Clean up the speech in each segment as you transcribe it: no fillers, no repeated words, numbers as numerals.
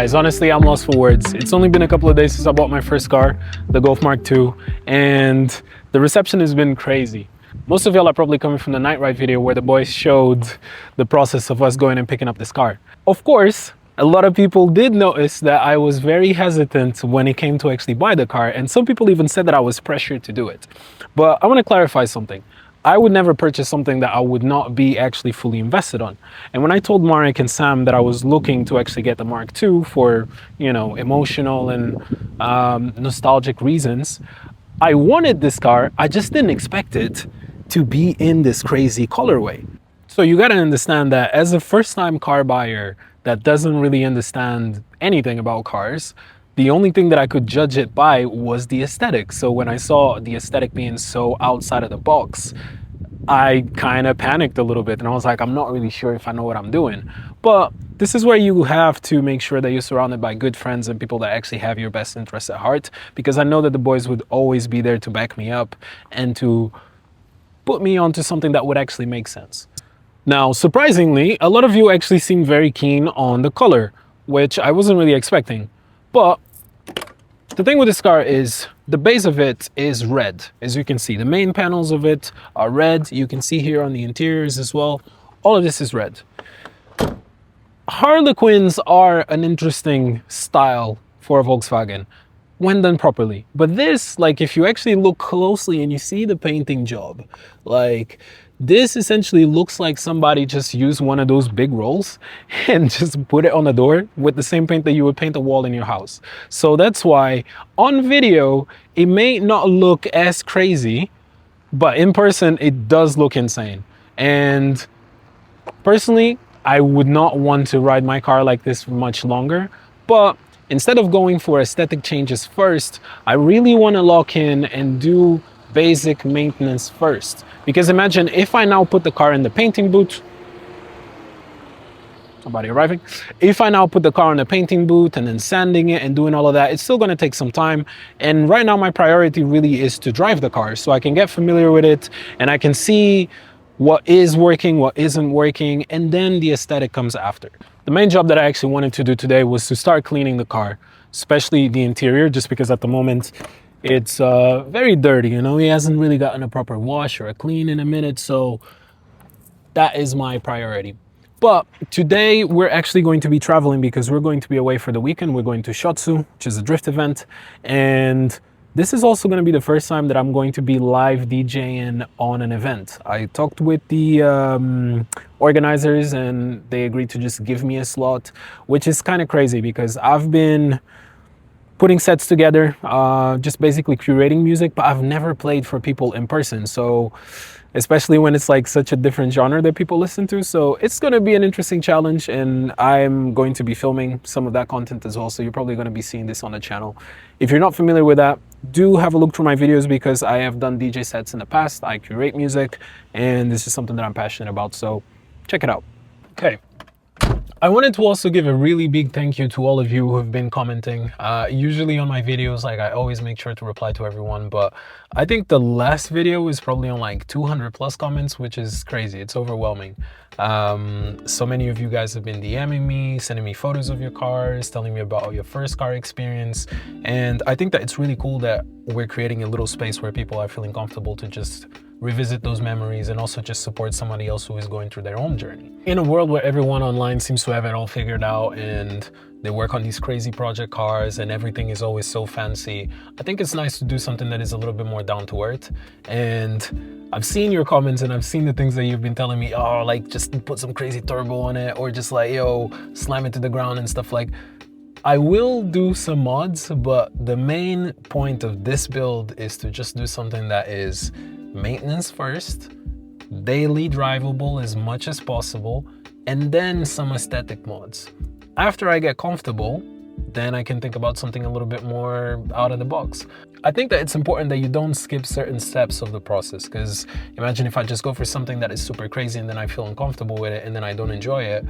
Guys, honestly, I'm lost for words. It's only been a couple of days since I bought my first car, the Golf MK2, and the reception has been crazy. Most of y'all are probably coming from the night ride video where the boys showed the process of us going and picking up this car. Of course, a lot of people did notice that I was very hesitant when it came to actually buy the car, and some people even said that I was pressured to do it. But I want to clarify something. I would never purchase something that I would not be actually fully invested on. And when I told Marek and Sam that I was looking to actually get the Mark II for, emotional and nostalgic reasons, I wanted this car. I just didn't expect it to be in this crazy colorway. So you gotta understand that as a first-time car buyer that doesn't really understand anything about cars, the only thing that I could judge it by was the aesthetic. So when I saw the aesthetic being so outside of the box, I kind of panicked a little bit and I was like, I'm not really sure if I know what I'm doing. But this is where you have to make sure that you're surrounded by good friends and people that actually have your best interests at heart, because I know that the boys would always be there to back me up and to put me onto something that would actually make sense. Now, surprisingly, a lot of you actually seem very keen on the color, which I wasn't really expecting. But the thing with this car is the base of it is red. As you can see, the main panels of it are red. You can see here on the interiors as well. All of this is red. Harlequins are an interesting style for a Volkswagen when done properly. But this, if you actually look closely and you see the painting job, this essentially looks like somebody just used one of those big rolls and just put it on the door with the same paint that you would paint a wall in your house. So that's why on video, it may not look as crazy, but in person, it does look insane. And personally, I would not want to ride my car like this for much longer. But instead of going for aesthetic changes first, I really want to lock in and do basic maintenance first. Because imagine if I now put the car in the painting booth, somebody arriving. If I now put the car in the painting booth and then sanding it and doing all of that, it's still going to take some time. And right now my priority really is to drive the car so I can get familiar with it and I can see what is working, what isn't working, and then the aesthetic comes after. The main job that I actually wanted to do today was to start cleaning the car, especially the interior, just because at the moment it's very dirty, He hasn't really gotten a proper wash or a clean in a minute, so that is my priority. But today we're actually going to be traveling because we're going to be away for the weekend. We're going to Shotsu, which is a drift event, and this is also going to be the first time that I'm going to be live DJing on an event. I talked with the organizers and they agreed to just give me a slot, which is kind of crazy because I've been putting sets together, just basically curating music, but I've never played for people in person. So especially when it's such a different genre that people listen to. So it's going to be an interesting challenge, and I'm going to be filming some of that content as well. So you're probably going to be seeing this on the channel. If you're not familiar with that, do have a look through my videos because I have done DJ sets in the past. I curate music, and this is something that I'm passionate about. So check it out. Okay. I wanted to also give a really big thank you to all of you who have been commenting. Usually on my videos, I always make sure to reply to everyone, but I think the last video is probably on 200 plus comments, which is crazy. It's overwhelming. So many of you guys have been DMing me, sending me photos of your cars, telling me about your first car experience. And I think that it's really cool that we're creating a little space where people are feeling comfortable to just revisit those memories and also just support somebody else who is going through their own journey. In a world where everyone online seems to have it all figured out and they work on these crazy project cars and everything is always so fancy, I think it's nice to do something that is a little bit more down to earth. And I've seen your comments and I've seen the things that you've been telling me, just put some crazy turbo on it, or just slam it to the ground and stuff. I will do some mods, but the main point of this build is to just do something that is maintenance first, daily drivable as much as possible, and then some aesthetic mods. After I get comfortable, then I can think about something a little bit more out of the box. I think that it's important that you don't skip certain steps of the process, because imagine if I just go for something that is super crazy and then I feel uncomfortable with it and then I don't enjoy it,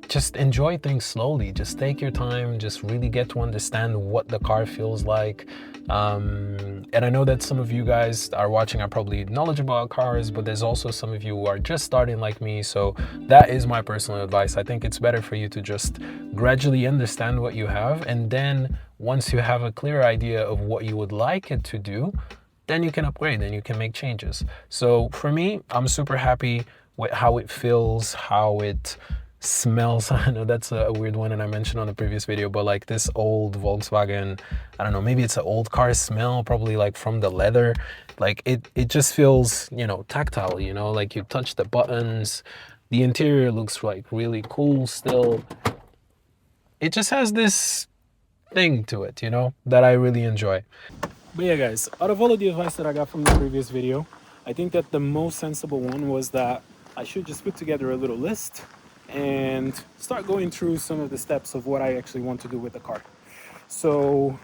just enjoy things slowly. Just take your time, just really get to understand what the car feels like. And I know that some of you guys are watching are probably knowledgeable about cars, but there's also some of you who are just starting like me. So that is my personal advice. I think it's better for you to just gradually understand what you have, and then once you have a clear idea of what you would like it to do, then you can upgrade and you can make changes. So for me, I'm super happy with how it feels, how it smells. I know that's a weird one, and I mentioned on the previous video, but like this old Volkswagen, I don't know, maybe it's an old car smell, probably like from the leather. Like it just feels, you know, tactile, you know, like you touch the buttons. The interior looks like really cool still. It just has this thing to it, you know, that I really enjoy. But yeah, guys, out of all of the advice that I got from the previous video, I think that the most sensible one was that I should just put together a little list and start going through some of the steps of what I actually want to do with the car. So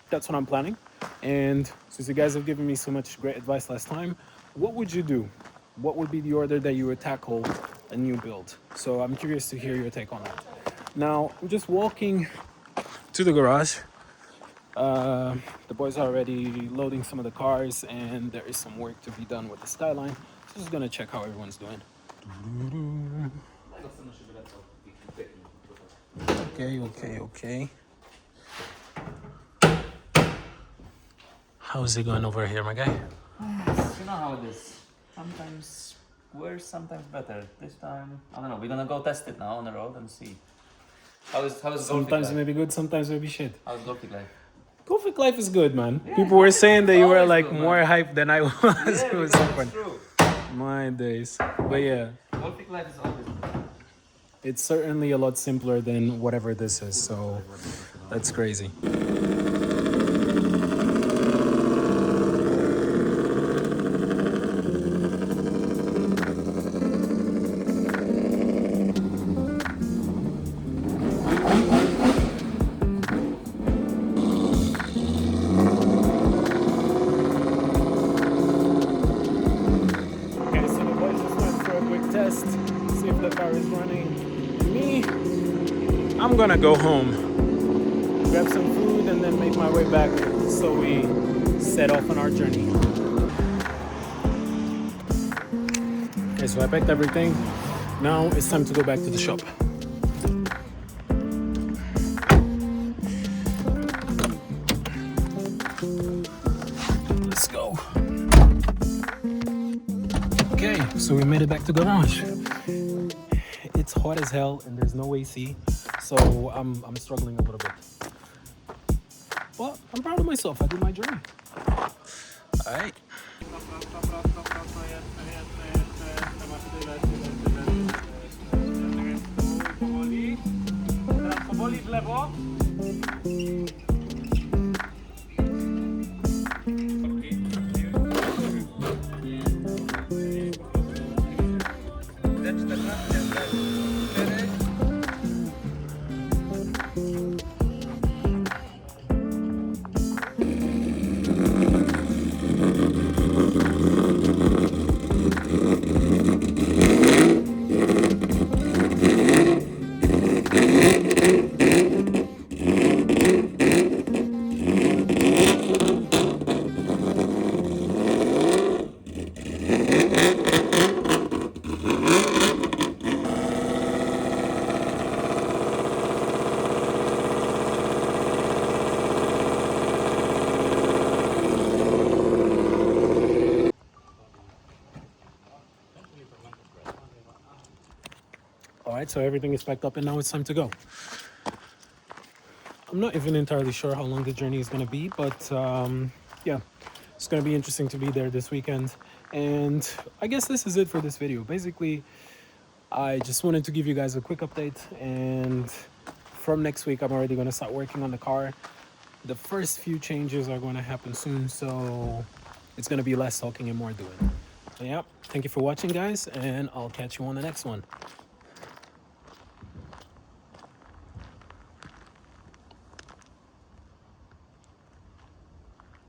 that's what I'm planning. And since you guys have given me so much great advice last time, what would you do? What would be the order that you would tackle a new build? So I'm curious to hear your take on that. Now, I'm just walking to the garage. The boys are already loading some of the cars, and there is some work to be done with the Skyline. So just gonna check how everyone's doing. Okay. How's it going over here, my guy? You know how it is. Sometimes worse, sometimes better. This time, I don't know. We're gonna go test it now on the road and see. How's Sometimes it may be good, sometimes it may be shit. How's Golf MK2? Golf life is good, man. Yeah, People were saying that you were like good, more hyped than I was. Yeah, It was so fun. true. My days. But yeah, Golf MK2 is always good. it's certainly a lot simpler than whatever this is. So that's crazy. Okay, so the boys just went for a quick test, see if the car is running. Me, I'm gonna go home, grab some food, and then make my way back so we set off on our journey. Okay, so I packed everything. Now it's time to go back to the shop. Let's go. Okay, so we made it back to the garage. It's hot as hell and there's no AC, so I'm struggling a little bit. But I'm proud of myself. I did my journey. All right. Powoli w lewo. All right, so everything is packed up and now it's time to go. I'm not even entirely sure how long the journey is going to be, but yeah, it's going to be interesting to be there this weekend. And I guess this is it for this video. Basically, I just wanted to give you guys a quick update, and from next week, I'm already going to start working on the car. The first few changes are going to happen soon, so it's going to be less talking and more doing. So yeah, thank you for watching, guys, and I'll catch you on the next one.